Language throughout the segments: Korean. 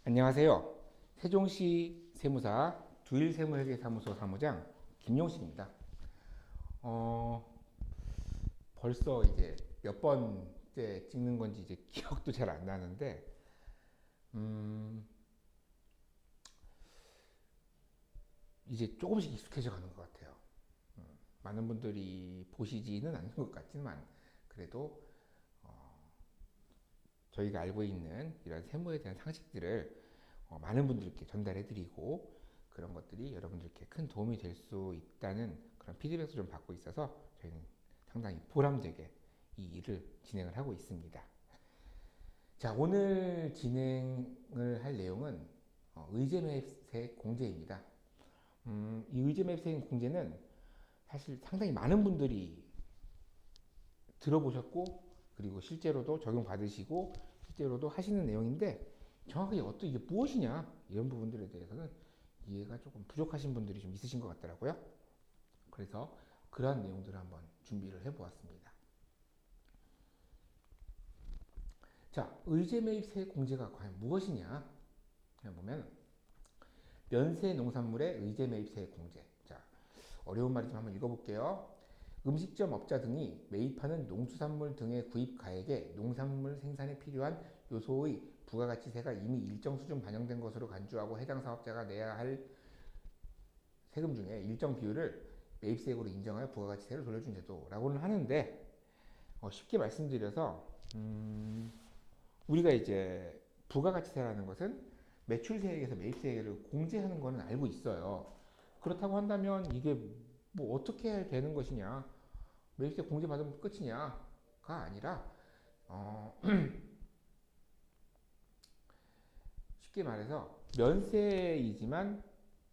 안녕하세요. 세종시 세무사 두일세무회계사무소 사무장 김용식입니다. 어, 벌써 이제 몇 번째 찍는 건지 이제 기억도 잘 안 나는데, 음, 이제 조금씩 익숙해져 가는 것 같아요. 많은 분들이 보시지는 않는 것 같지만, 그래도 저희가 알고 있는 이런 세무에 대한 상식들을 많은 분들께 전달해드리고 그런 것들이 여러분들께 큰 도움이 될 수 있다는 그런 피드백을 좀 받고 있어서 저희는 상당히 보람되게 이 일을 진행을 하고 있습니다. 자, 오늘 진행을 할 내용은 의제매입세 공제입니다. 이 의제매입세 공제는 사실 상당히 많은 분들이 들어보셨고 그리고 실제로도 적용받으시고 실제로도 하시는 내용인데 정확하게 어떤 이게 무엇이냐 이런 부분들에 대해서는 이해가 조금 부족하신 분들이 좀 있으신 것 같더라고요. 그래서 그러한 내용들을 한번 준비를 해보았습니다. 자, 의제매입세 공제가 과연 무엇이냐 보면 면세 농산물의 의제매입세 공제. 자, 어려운 말이지만 한번 읽어볼게요. 음식점 업자 등이 매입하는 농수산물 등의 구입 가액에 농산물 생산에 필요한 요소의 부가가치세가 이미 일정 수준 반영된 것으로 간주하고 해당 사업자가 내야 할 세금 중에 일정 비율을 매입세액으로 인정하여 부가가치세를 돌려준 제도라고는 하는데 쉽게 말씀드려서 우리가 이제 부가가치세라는 것은 매출세액에서 매입세액을 공제하는 것은 알고 있어요. 그렇다고 한다면 이게 뭐 어떻게 되는 것이냐? 매입세 공제 받으면 끝이냐가 아니라 어, 쉽게 말해서 면세이지만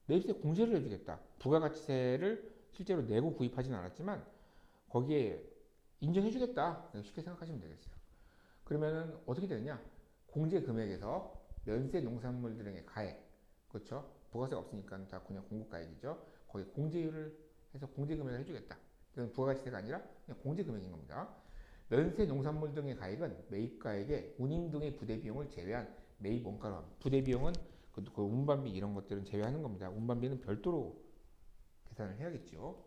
매입세 공제를 해주겠다. 부가가치세를 실제로 내고 구입하진 않았지만 거기에 인정해주겠다. 쉽게 생각하시면 되겠어요. 그러면은 어떻게 되느냐? 공제 금액에서 면세 농산물들의 가액, 그렇죠? 부가세가 없으니까 다 그냥 공급가액이죠. 거기 공제율을 해서 공제 금액을 해주겠다. 이건 부가가치세가 아니라 그냥 공제 금액인 겁니다. 면세 농산물 등의 가액은 매입가액에 운임 등의 부대 비용을 제외한 매입 원가로 합니다. 부대 비용은 그 운반비 이런 것들은 제외하는 겁니다. 운반비는 별도로 계산을 해야겠죠.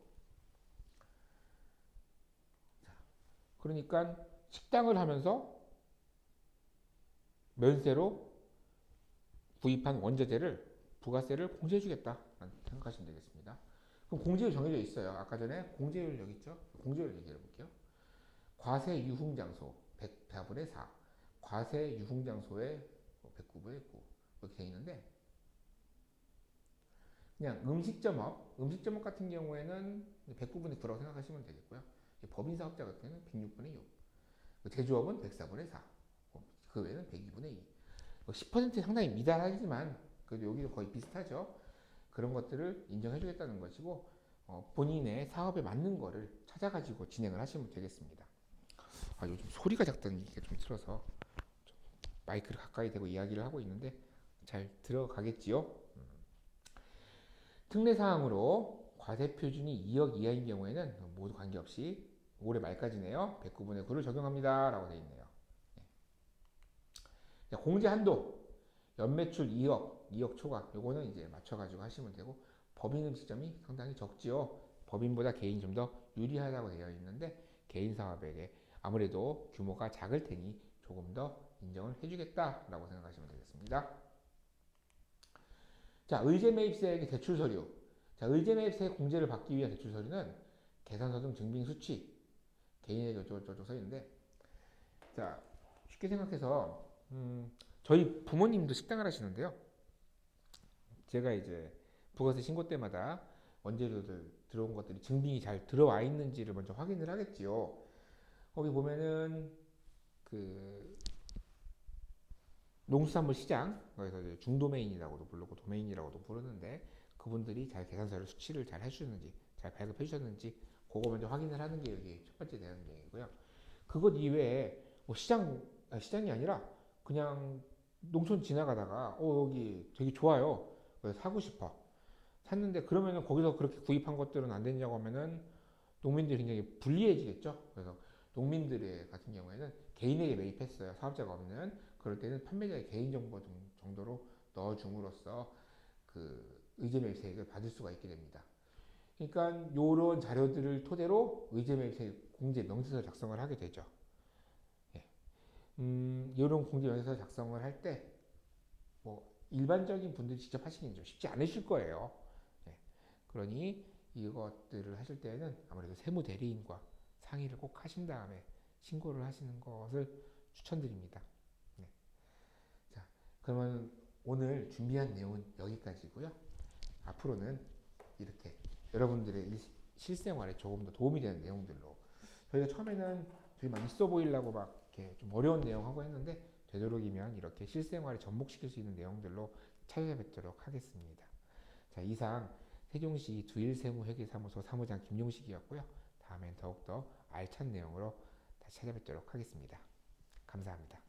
그러니까 식당을 하면서 면세로 구입한 원자재를 부가세를 공제해주겠다 생각하시면 되겠습니다. 그럼 공제율 정해져 있어요. 아까 전에 공제율 여기 있죠? 공제율 얘기해 볼게요. 과세 유흥장소 100분의 4, 과세 유흥장소의 109분의 9 이렇게 되어 있는데 그냥 음식점업 같은 경우에는 109분의 9라고 생각하시면 되겠고요. 법인사업자 같은 경우는 106분의 6, 제조업은 104분의 4, 그 외에는 102분의 2. 10% 상당히 미달하지만 그래도 여기도 거의 비슷하죠. 그런 것들을 인정해주겠다는 것이고 본인의 사업에 맞는 거를 찾아가지고 진행을 하시면 되겠습니다. 아, 요즘 소리가 작다는 얘기가 좀 들어서 좀 마이크를 가까이 대고 이야기를 하고 있는데 잘 들어가겠지요? 특례사항으로 과세표준이 2억 이하인 경우에는 모두 관계없이 올해 말까지네요. 109분의 9를 적용합니다. 라고 되어 있네요. 공제 한도 연매출 2억 초과 요거는 이제 맞춰가지고 하시면 되고 법인 음식점이 상당히 적지요. 법인보다 개인이 좀 더 유리하다고 되어 있는데 개인 사업에게 아무래도 규모가 작을 테니 조금 더 인정을 해주겠다라고 생각하시면 되겠습니다. 자, 의제매입세액의 대출서류. 자, 의제매입세 공제를 받기 위한 대출서류는 계산서 등 증빙 수치, 개인에게 어쩌고저쩌고 써 있는데, 자, 쉽게 생각해서, 저희 부모님도 식당을 하시는데요. 제가 이제 부가세 신고 때마다 원재료들 들어온 것들이 증빙이 잘 들어와 있는지를 먼저 확인을 하겠지요. 거기 보면은 그 농수산물 시장, 그래서 중도메인이라고도 부르고 도메인이라고도 부르는데 그분들이 잘 계산서를 수치를 잘 해주셨는지, 잘 발급해 주셨는지 그거 먼저 확인을 하는 게 여기 첫 번째 내용이고요. 그것 이외에 뭐 시장이 아니라 그냥 농촌 지나가다가 여기 되게 좋아요. 그래서 사고 싶어. 샀는데 그러면은 거기서 그렇게 구입한 것들은 안 되냐고 하면은 농민들이 굉장히 불리해지겠죠. 그래서 농민들의 같은 경우에는 개인에게 매입했어요. 사업자가 없는. 그럴 때는 판매자의 개인정보 정도로 넣어줌으로써 그 의제매입세액을 받을 수가 있게 됩니다. 그러니까 이런 자료들을 토대로 의제매입세액 공제 명세서 작성을 하게 되죠. 예. 이런 공제 명세서 작성을 할 때 뭐 일반적인 분들이 직접 하시기는 좀 쉽지 않으실 거예요. 예. 그러니 이것들을 하실 때는 아무래도 세무 대리인과 상의를 꼭 하신 다음에 신고를 하시는 것을 추천드립니다. 네. 자, 그러면 오늘 준비한 내용은 여기까지고요. 앞으로는 이렇게 여러분들의 실생활에 조금 더 도움이 되는 내용들로 저희가 처음에는 되게 막 있어 보이려고 막 이렇게 좀 어려운 내용 하고 했는데 되도록이면 이렇게 실생활에 접목시킬 수 있는 내용들로 찾아뵙도록 하겠습니다. 자, 이상 세종시 두일세무회계사무소 사무장 김용식이었고요. 다음엔 더욱더 알찬 내용으로 다시 찾아뵙도록 하겠습니다. 감사합니다.